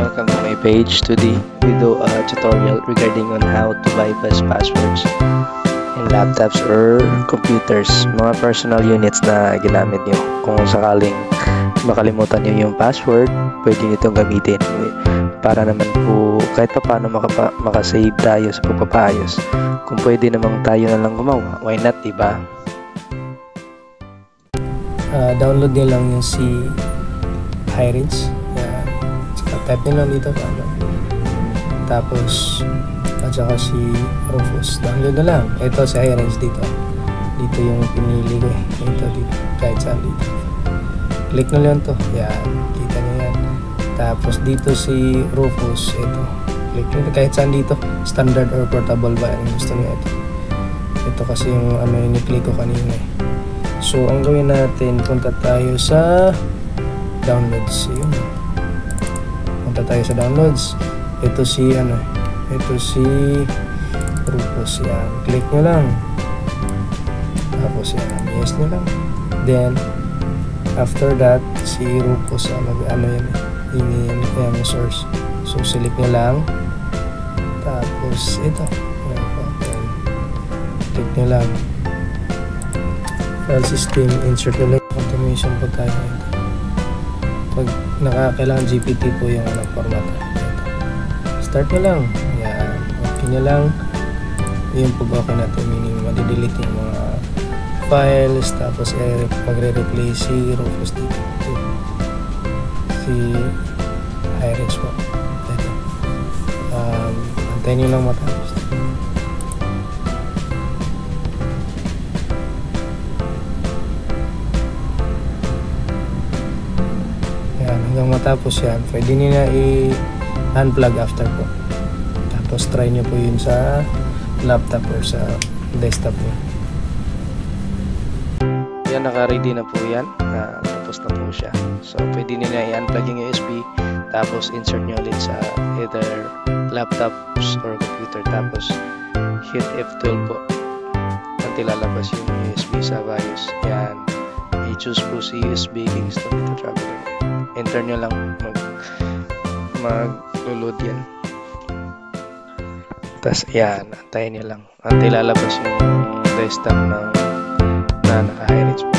welcome to my page. Today we do a tutorial regarding on how to bypass passwords in laptops or computers, mga personal units na ginamit nyo. Kung sakaling makalimutan nyo yung password, pwede nyo itong gamitin para naman po kahit pa paano makasave tayo sa pagpapaayos. Kung pwede namang tayo na lang gumawa, why not, diba? Download nyo lang yung si HiRange. Type nyo lang dito paano. Tapos at saka si Rufus, download na lang. Ito si HiRange dito. Dito yung pinili ko Ito dito, kahit saan dito. Click nyo lang to. Yan, kita nyo yan. Tapos dito si Rufus, ito. Click nyo kahit saan dito. Standard or portable ba yung gusto nyo ito. Ito kasi yung yung click ko kanina So ang gawin natin, punta tayo sa downloads. Yun. Punta tayo sa downloads. Ito si Rufus. Yan, click nyo lang. Tapos yan, yes nyo lang. Then after that, si Rufus yan yung source. So select nyo lang. Tapos ito, click nyo lang. File system, insert nyo lang. Automation po tayo. Pag kailangan GPT po yung format. Start nyo lang. Yan. Okay nyo lang. Yung pag-okay natin, meaning madidelete yung mga files. Tapos magre-replace si Rufus dito. Si HiRange po. Ito. Antayin nyo lang matapos. Hanggang matapos yan, pwede nyo na i-unplug after po. Tapos try nyo po yun sa laptop or sa desktop nyo. Yan, naka-ready na po yan. Tapos na po siya. So pwede nyo na i-unplug yung USB. Tapos insert nyo ulit sa either laptops or computer. Tapos hit F12 po until lalabas yung USB sa BIOS. Yan. I-choose po si USB Kingston dito Traveler. Enter nyo lang, mag-load yan. Tapos yan, antayin nyo lang until lalabas yung desktop na naka-HiRange po.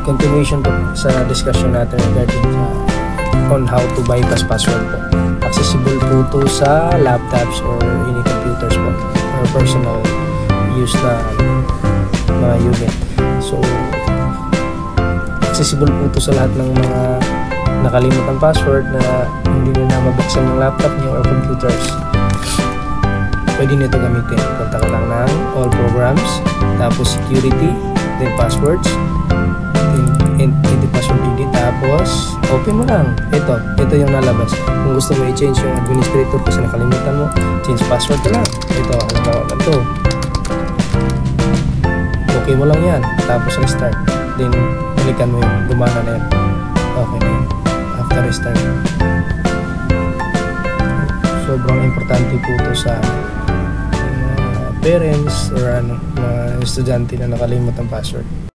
Continuation po sa discussion natin regarding on how to bypass password po. Accessible po to sa laptops or any computers po or personal use na mga unit. So accessible po to sa lahat ng mga nakalimutan password na hindi na mabuksan yung laptop niyo or computers. Pwede nito gamitin. Punta ka lang ng all programs, tapos security, then passwords, then password ID, tapos open mo lang. Ito yung nalabas. Kung gusto mo i-change yung administrator kasi nakalimutan mo, change password ka lang. Ito, ito. Okay mo lang yan. Tapos restart. Then, balikan mo yun. Gumana na yan. Okay na yun. After restart. Sobrang importante po ito sa mga parents or mga estudyante na nakalimut ang password.